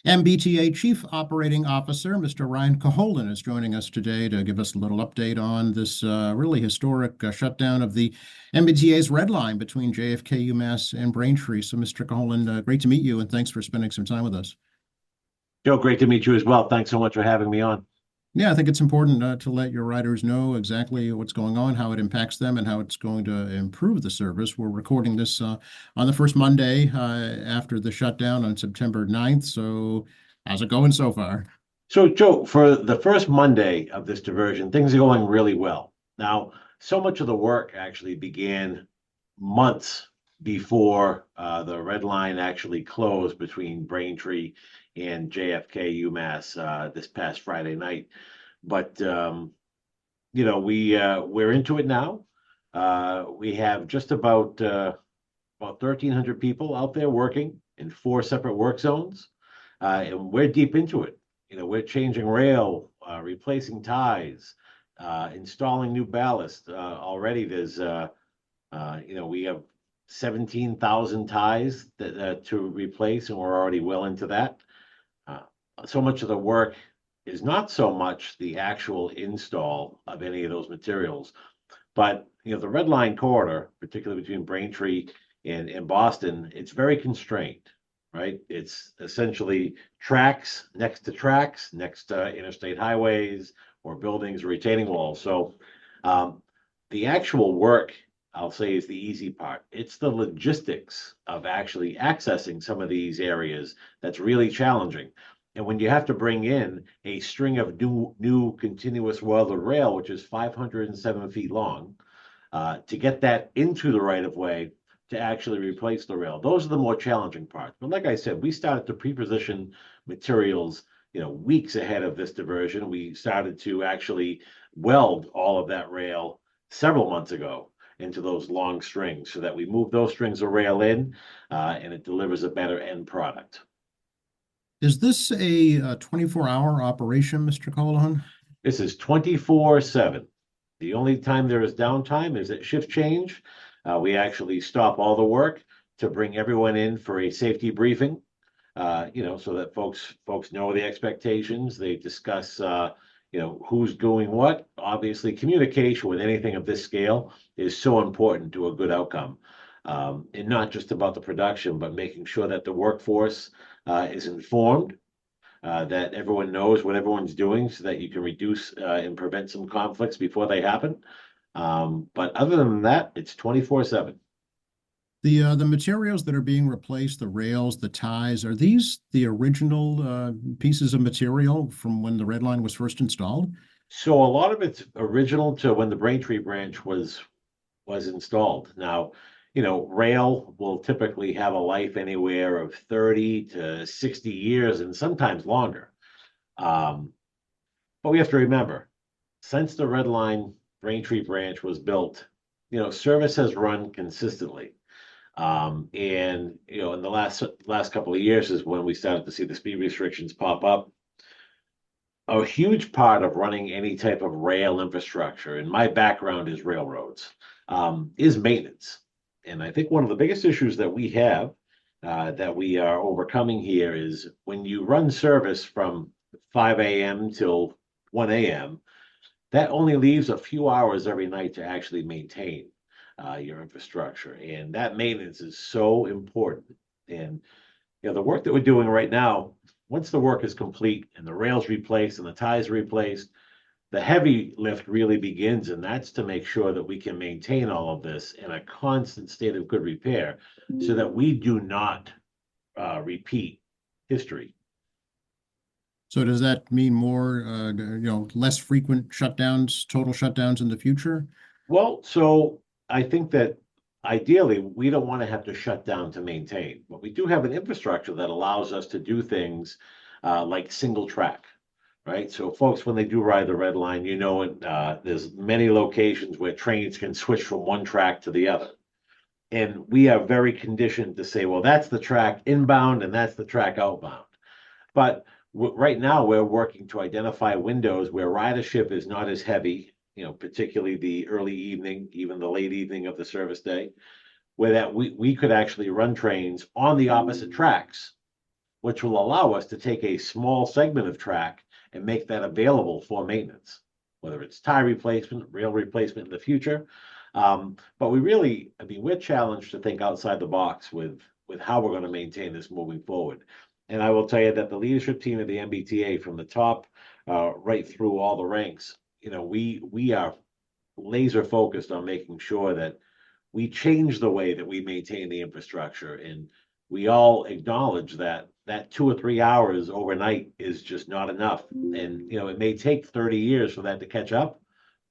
MBTA Chief Operating Officer, Mr. Ryan Caholen, is joining us today to give us a little update on this really historic shutdown of the MBTA's Red Line between JFK, UMass, and Braintree. So, Mr. Caholen, great to meet you, and thanks for spending some time with us. Joe, great to meet you as well. Thanks so much for having me on. Yeah, I think it's important to let your riders know exactly what's going on, how it impacts them, and how it's going to improve the service. We're recording this on the first Monday after the shutdown on September 9th. So, how's it going so far? So, Joe, for the first Monday of this diversion, things are going really well. Now, so much of the work actually began months before the red line actually closed between Braintree and JFK UMass this past Friday night. But we're into it now. We have just about 1,300 people out there working in four separate work zones, and we're deep into it. We're changing rail, replacing ties, installing new ballast. Already we have 17,000 ties to replace, and we're already well into that. Uh, so much of the work is not so much the actual install of any of those materials, but the red line corridor, particularly between Braintree and Boston, it's very constrained, right? It's essentially tracks next to interstate highways or buildings or retaining walls. So the actual work, I'll say, is the easy part. It's the logistics of actually accessing some of these areas that's really challenging. And when you have to bring in a string of new continuous welded rail, which is 507 feet long, to get that into the right of way to actually replace the rail, those are the more challenging parts. But like I said, we started to pre-position materials, weeks ahead of this diversion. We started to actually weld all of that rail several months ago into those long strings so that we move those strings of rail in, and it delivers a better end product. Is this a 24-hour operation, Mr. Caholen? This is 24/7. The only time there is downtime is at shift change. We actually stop all the work to bring everyone in for a safety briefing, so that folks know the expectations. They discuss, who's doing what. Obviously, communication with anything of this scale is so important to a good outcome. And not just about the production, but making sure that the workforce is informed, that everyone knows what everyone's doing so that you can reduce and prevent some conflicts before they happen. But other than that, it's 24/7. The materials that are being replaced, the rails, the ties, are these the original pieces of material from when the Red Line was first installed? So a lot of it's original to when the Braintree branch was installed. Now, rail will typically have a life anywhere of 30 to 60 years and sometimes longer. Um, but we have to remember, since the Red Line Braintree branch was built, service has run consistently. And in the last couple of years is when we started to see the speed restrictions pop up. A huge part of running any type of rail infrastructure, and my background is railroads, is maintenance. And I think one of the biggest issues that we have, that we are overcoming here, is when you run service from 5 a.m. till 1 a.m., that only leaves a few hours every night to actually maintain your infrastructure. And that maintenance is so important. And the work that we're doing right now, once the work is complete and the rails replaced and the ties replaced, the heavy lift really begins, and that's to make sure that we can maintain all of this in a constant state of good repair so that we do not repeat history. So does that mean more, less frequent shutdowns, total shutdowns in the future? Well, so I think that ideally we don't want to have to shut down to maintain, but we do have an infrastructure that allows us to do things like single track, right? So folks, when they do ride the red line, there's many locations where trains can switch from one track to the other. And we are very conditioned to say, well, that's the track inbound and that's the track outbound. But right now, we're working to identify windows where ridership is not as heavy, particularly the early evening, even the late evening of the service day, where that we could actually run trains on the opposite tracks which will allow us to take a small segment of track and make that available for maintenance, whether it's tire replacement, rail replacement in the future. But we really, I mean, we're challenged to think outside the box with how we're going to maintain this moving forward. And I will tell you that the leadership team of the MBTA, from the top right through all the ranks, we are laser focused on making sure that we change the way that we maintain the infrastructure. And we all acknowledge that 2 or 3 hours overnight is just not enough. And, it may take 30 years for that to catch up,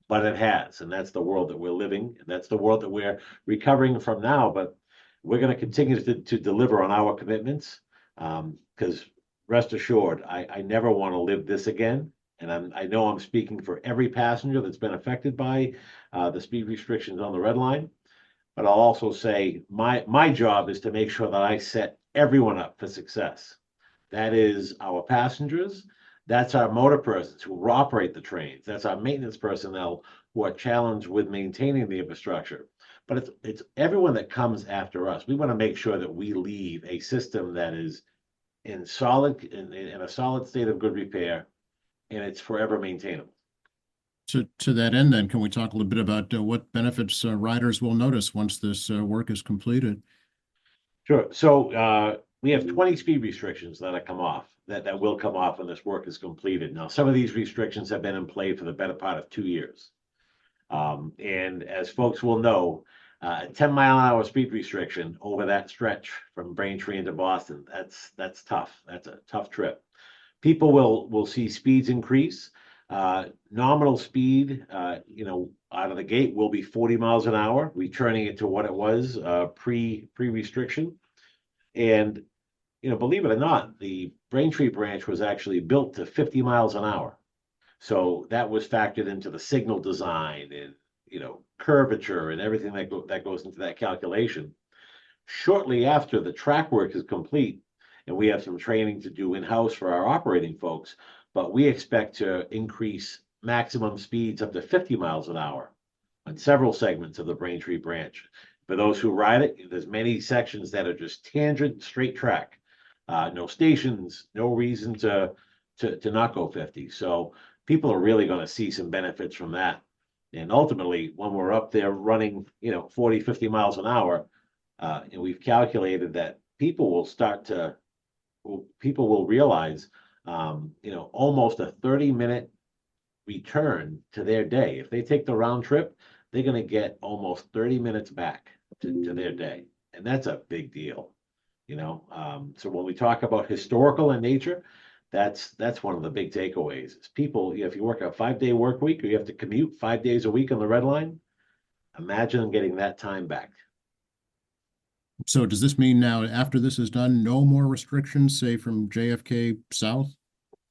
but it has. And that's the world that we're living. And that's the world that we're recovering from now. But we're going to continue to deliver on our commitments. Because rest assured, I never want to live this again. And I know I'm speaking for every passenger that's been affected by the speed restrictions on the red line. But I'll also say my job is to make sure that I set everyone up for success. That is our passengers. That's our motor persons who operate the trains. That's our maintenance personnel who are challenged with maintaining the infrastructure. But it's everyone that comes after us. We want to make sure that we leave a system that is in a solid state of good repair, and it's forever maintainable. To that end, then, can we talk a little bit about what benefits riders will notice once this work is completed? Sure. So we have 20 speed restrictions that come off, that will come off when this work is completed. Now, some of these restrictions have been in play for the better part of 2 years. And as folks will know, a 10-mile-an-hour speed restriction over that stretch from Braintree into Boston, that's tough. That's a tough trip. People will see speeds increase. Nominal speed, out of the gate will be 40 miles an hour, returning it to what it was pre-restriction. And, believe it or not, the Braintree branch was actually built to 50 miles an hour. So that was factored into the signal design and, curvature and everything that goes into that calculation. Shortly after the track work is complete, and we have some training to do in-house for our operating folks, but we expect to increase maximum speeds up to 50 miles an hour on several segments of the Braintree branch. For those who ride it, there's many sections that are just tangent, straight track. No stations, no reason to not go 50. So people are really going to see some benefits from that. And ultimately, when we're up there running, 40, 50 miles an hour, and we've calculated that people will realize, almost a 30-minute return to their day. If they take the round trip, they're going to get almost 30 minutes back to their day. And that's a big deal, So when we talk about historical in nature, that's one of the big takeaways. Is people, if you work a 5-day work week or you have to commute 5 days a week on the red line, imagine getting that time back. So does this mean now, after this is done, no more restrictions, say from JFK south?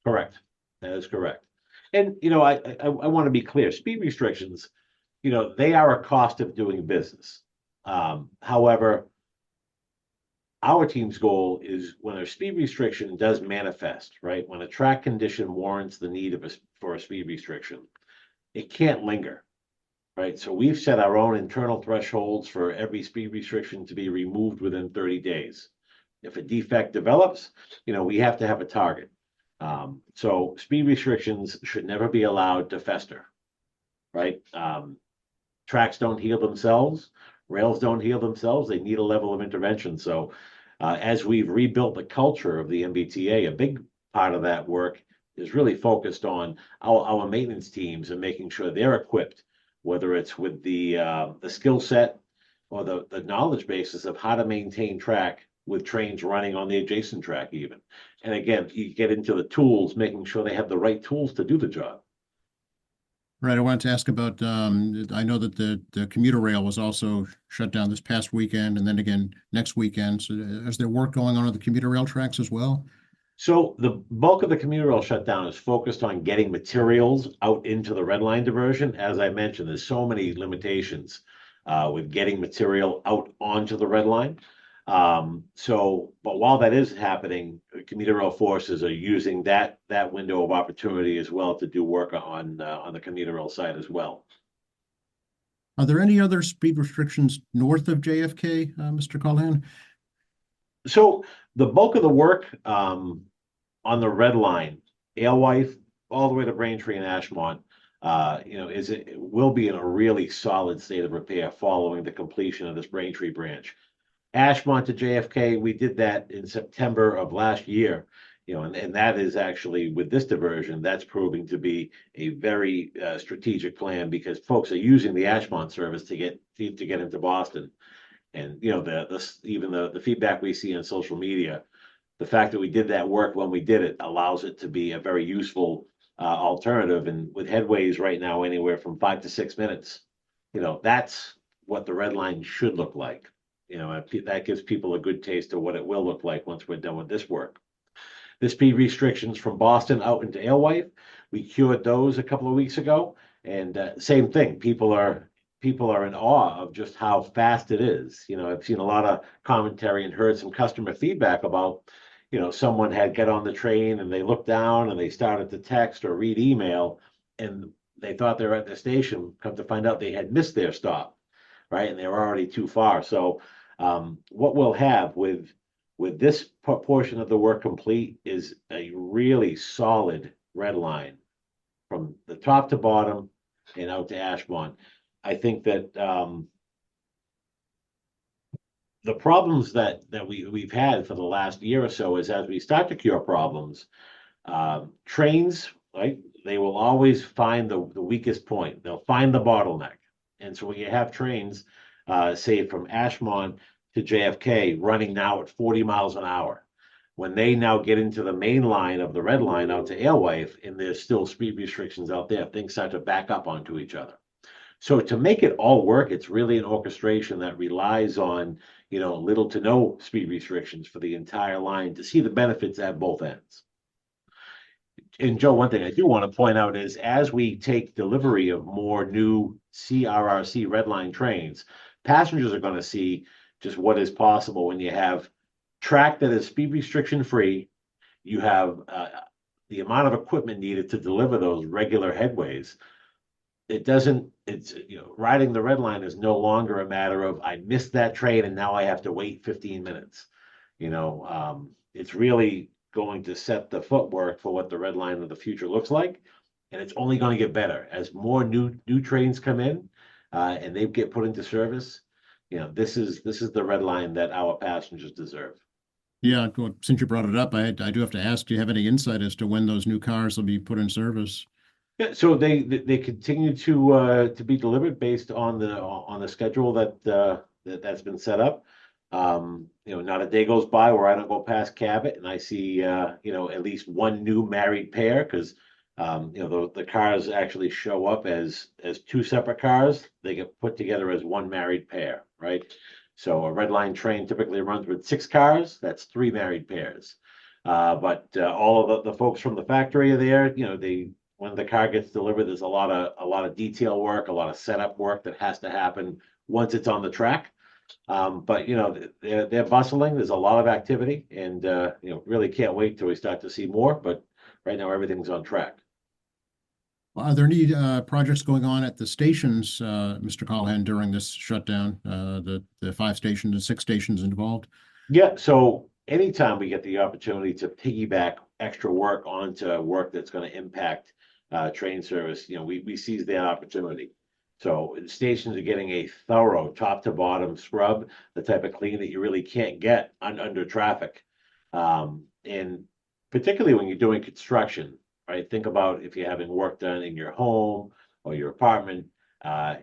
Correct. That is correct. And, I want to be clear, speed restrictions, they are a cost of doing business. However, our team's goal is when a speed restriction does manifest, right? When a track condition warrants the need for a speed restriction, it can't linger, right? So we've set our own internal thresholds for every speed restriction to be removed within 30 days. If a defect develops, we have to have a target. So speed restrictions should never be allowed to fester, right? Tracks don't heal themselves. Rails don't heal themselves. They need a level of intervention. So as we've rebuilt the culture of the MBTA, a big part of that work is really focused on our maintenance teams and making sure they're equipped, whether it's with the skill set or the knowledge basis of how to maintain track with trains running on the adjacent track even. And again, you get into the tools, making sure they have the right tools to do the job. Right. I wanted to ask about, I know that the commuter rail was also shut down this past weekend and then again next weekend. So is there work going on the commuter rail tracks as well? So the bulk of the commuter rail shutdown is focused on getting materials out into the red line diversion. As I mentioned, there's so many limitations with getting material out onto the red line. But while that is happening, commuter rail forces are using that window of opportunity as well to do work on the commuter rail side as well. Are there any other speed restrictions north of JFK, Mr. Callahan? So the bulk of the work, on the red line, Alewife, all the way to Braintree and Ashmont, it will be in a really solid state of repair following the completion of this Braintree branch. Ashmont to JFK, we did that in September of last year. And that is actually with this diversion, that's proving to be a very strategic plan because folks are using the Ashmont service to get into Boston. And even the feedback we see on social media, the fact that we did that work when we did it allows it to be a very useful alternative. And with headways right now, anywhere from 5 to 6 minutes, that's what the red line should look like. That gives people a good taste of what it will look like once we're done with this work. The speed restrictions from Boston out into Alewife, we cured those a couple of weeks ago. And same thing, people are in awe of just how fast it is. I've seen a lot of commentary and heard some customer feedback about, someone had got on the train and they looked down and they started to text or read email and they thought they were at the station, come to find out they had missed their stop, right? And they were already too far. So what we'll have with this portion of the work complete is a really solid red line from the top to bottom and out to Ashmont. I think that the problems that we've had for the last year or so is as we start to cure problems, trains, right? They will always find the weakest point. They'll find the bottleneck. And so when you have trains, say from Ashmont to JFK running now at 40 miles an hour, when they now get into the main line of the red line out to Alewife and there's still speed restrictions out there, things start to back up onto each other. So to make it all work, it's really an orchestration that relies on, little to no speed restrictions for the entire line to see the benefits at both ends. And Joe, one thing I do want to point out is as we take delivery of more new CRRC Red Line trains, passengers are going to see just what is possible when you have track that is speed restriction free. You have the amount of equipment needed to deliver those regular headways. Riding the red line is no longer a matter of I missed that train and now I have to wait 15 minutes. It's really going to set the footwork for what the red line of the future looks like. And it's only going to get better as more new trains come in and they get put into service. This is the red line that our passengers deserve. Yeah, since you brought it up, I do have to ask, do you have any insight as to when those new cars will be put in service? Yeah, so they continue to be delivered based on the schedule that's been set up. Not a day goes by where I don't go past Cabot and I see at least one new married pair because the cars actually show up as two separate cars. They get put together as one married pair, right? So a red line train typically runs with 6 cars. That's 3 married pairs. But all of the folks from the factory are there. When the car gets delivered, there's a lot of detail work, a lot of setup work that has to happen once it's on the track. But they're bustling. There's a lot of activity, and really can't wait till we start to see more. But right now, everything's on track. Are there any projects going on at the stations, Mr. Callahan, during this shutdown? The 5 stations and 6 stations involved? Yeah. So anytime we get the opportunity to piggyback extra work onto work that's going to impact train service, we seize that opportunity. So the stations are getting a thorough top to bottom scrub, the type of clean that you really can't get under traffic. And particularly when you're doing construction, right? Think about if you're having work done in your home or your apartment, drywall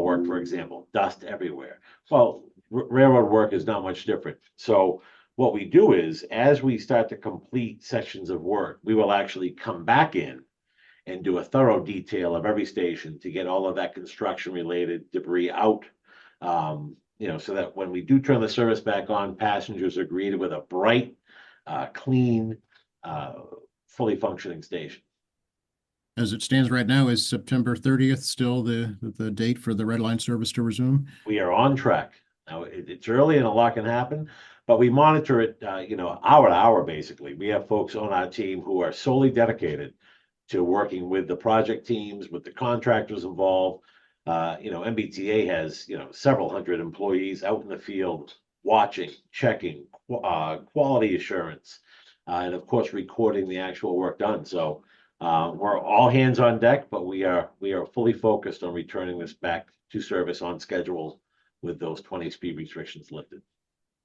work, for example, dust everywhere. Well, railroad work is not much different. So what we do is as we start to complete sections of work, we will actually come back in and do a thorough detail of every station to get all of that construction related debris out. So that when we do turn the service back on, passengers are greeted with a bright, clean, fully functioning station. As it stands right now, is September 30th still the date for the Red Line service to resume? We are on track. Now, it's early and a lot can happen, but we monitor it, hour to hour, basically. We have folks on our team who are solely dedicated to working with the project teams, with the contractors involved. MBTA has, several hundred employees out in the field watching, checking, quality assurance, and of course, recording the actual work done. So we're all hands on deck, but we are fully focused on returning this back to service on schedule with those 20 speed restrictions lifted.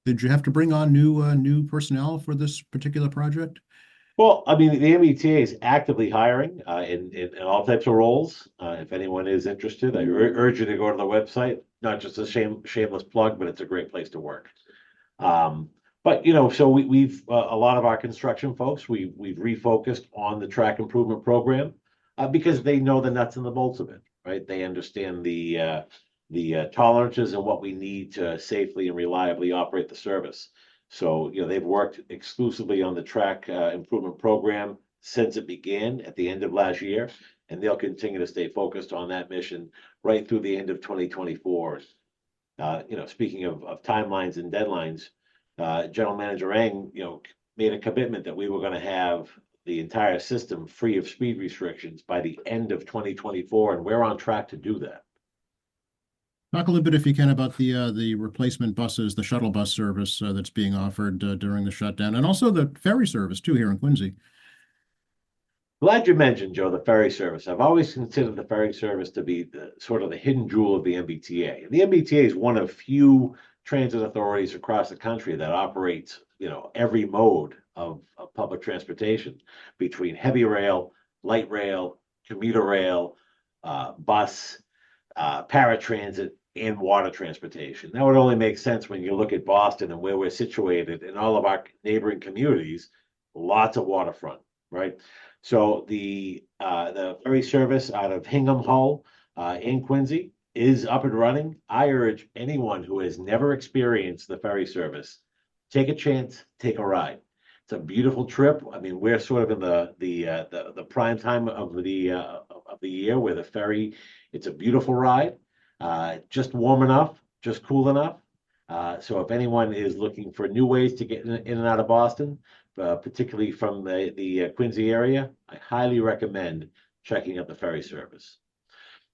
Did you have to bring on new personnel for this particular project? Well, I mean, the MBTA is actively hiring in all types of roles. If anyone is interested, I urge you to go to the website. Not just a shameless plug, but it's a great place to work. But you know, so we've a lot of our construction folks, we've refocused on the track improvement program because they know the nuts and the bolts of it, right? They understand the tolerances and what we need to safely and reliably operate the service. So, you know, they've worked exclusively on the track improvement program since it began at the end of last year, and they'll continue to stay focused on that mission right through the end of 2024. You know, speaking of timelines and deadlines, General Manager Eng, you know, made a commitment that we were going to have the entire system free of speed restrictions by the end of 2024, and we're on track to do that. Talk a little bit, if you can, about the replacement buses, the shuttle bus service that's being offered during the shutdown, and also the ferry service too here in Quincy. Glad you mentioned, Joe, the ferry service. I've always considered the ferry service to be the sort of the hidden jewel of the MBTA. The MBTA is one of few transit authorities across the country that operates, you know, every mode of public transportation between heavy rail, light rail, commuter rail, bus, paratransit, and water transportation. That would only make sense when you look at Boston and where we're situated and all of our neighboring communities, lots of waterfront, right? So the ferry service out of Hingham Hull in Quincy is up and running. I urge anyone who has never experienced the ferry service, take a chance, take a ride. It's a beautiful trip. I mean, we're sort of in the prime time of the year where the ferry. It's a beautiful ride. Just warm enough, just cool enough. So if anyone is looking for new ways to get in and out of Boston, particularly from the Quincy area, I highly recommend checking out the ferry service.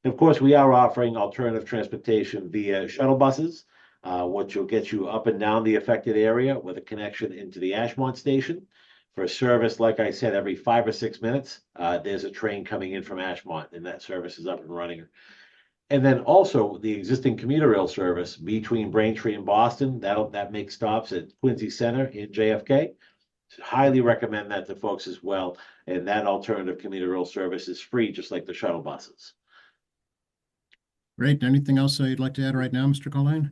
And of course, we are offering alternative transportation via shuttle buses, which will get you up and down the affected area with a connection into the Ashmont station. For a service, like I said, every 5 or 6 minutes, there's a train coming in from Ashmont, and that service is up and running. And then also the existing commuter rail service between Braintree and Boston, that makes stops at Quincy Center in JFK. Highly recommend that to folks as well. And that alternative commuter rail service is free, just like the shuttle buses. Great. Anything else you'd like to add right now, Mr. Colleen?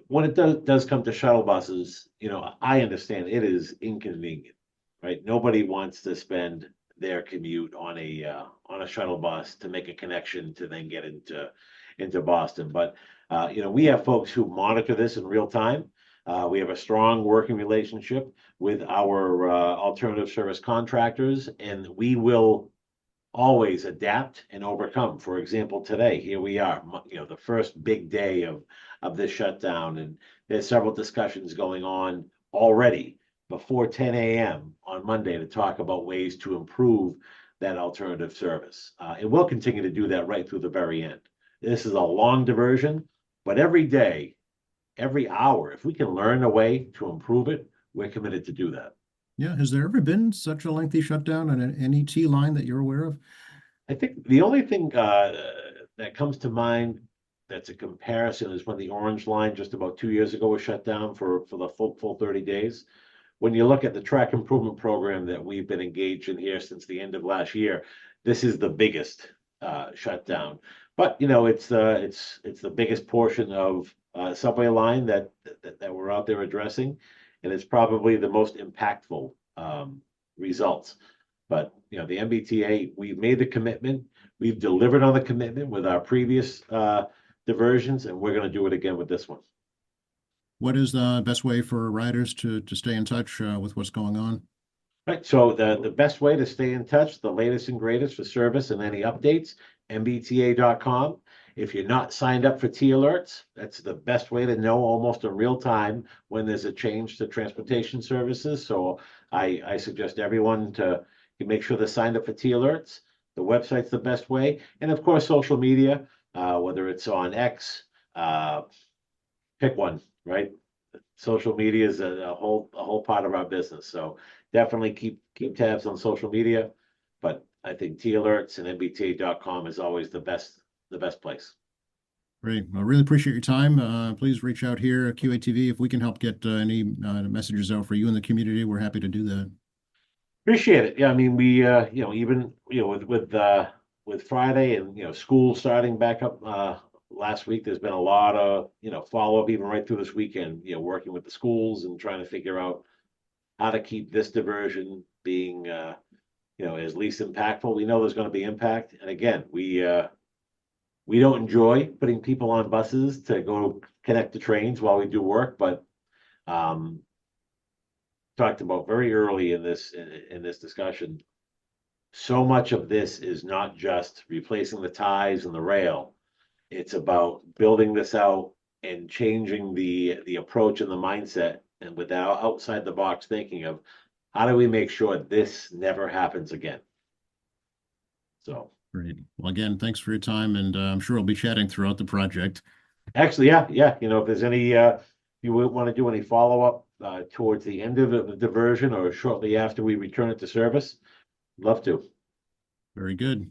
When it does come to shuttle buses, you know, I understand it is inconvenient, right? Nobody wants to spend their commute on a shuttle bus to make a connection to then get into Boston. But you know, we have folks who monitor this in real time. We have a strong working relationship with our alternative service contractors, and we will always adapt and overcome. For example, today, here we are, you know, the first big day of this shutdown, and there's several discussions going on already before 10 a.m. on Monday to talk about ways to improve that alternative service. And we'll continue to do that right through the very end. This is a long diversion, but every day, every hour, if we can learn a way to improve it, we're committed to do that. Yeah. Has there ever been such a lengthy shutdown on an NET line that you're aware of? I think the only thing that comes to mind that's a comparison is when the Orange Line just about 2 years ago was shut down for the full 30 days. When you look at the track improvement program that we've been engaged in here since the end of last year, this is the biggest shutdown. But you know, it's the biggest portion of subway line that we're out there addressing, and it's probably the most impactful results. But you know, the MBTA, we've made the commitment, we've delivered on the commitment with our previous diversions, and we're going to do it again with this one. What is the best way for riders to stay in touch with what's going on? Right, so the best way to stay in touch, the latest and greatest for service and any updates, mbta.com. If you're not signed up for T-Alerts, that's the best way to know almost in real time when there's a change to transportation services. So I suggest everyone to make sure they're signed up for T-Alerts. The website's the best way. And of course, social media, whether it's on X, pick one. right? Social media is a whole part of our business, so definitely keep tabs on social media. But I think T-Alerts and MBTA.com is always the best place. Great. I really appreciate your time. Please reach out here at QATV if we can help get any messages out for you in the community. We're happy to do that. Appreciate it. Yeah, I mean, we, even, with Friday and, school starting back up, last week, there's been a lot of, follow-up even right through this weekend, working with the schools and trying to figure out how to keep this diversion being, as least impactful. We know there's gonna be impact. And again, we don't enjoy putting people on buses to go connect to trains while we do work, but, talked about very early in this discussion. So much of this is not just replacing the ties and the rail. It's about building this out and changing the approach and the mindset, and without outside the box thinking of how do we make sure this never happens again. So Great. Well, again, thanks for your time, and I'm sure we'll be chatting throughout the project. actually, yeah, if there's any, you would want to do any follow-up towards the end of the diversion or shortly after we return it to service, love to. Very good.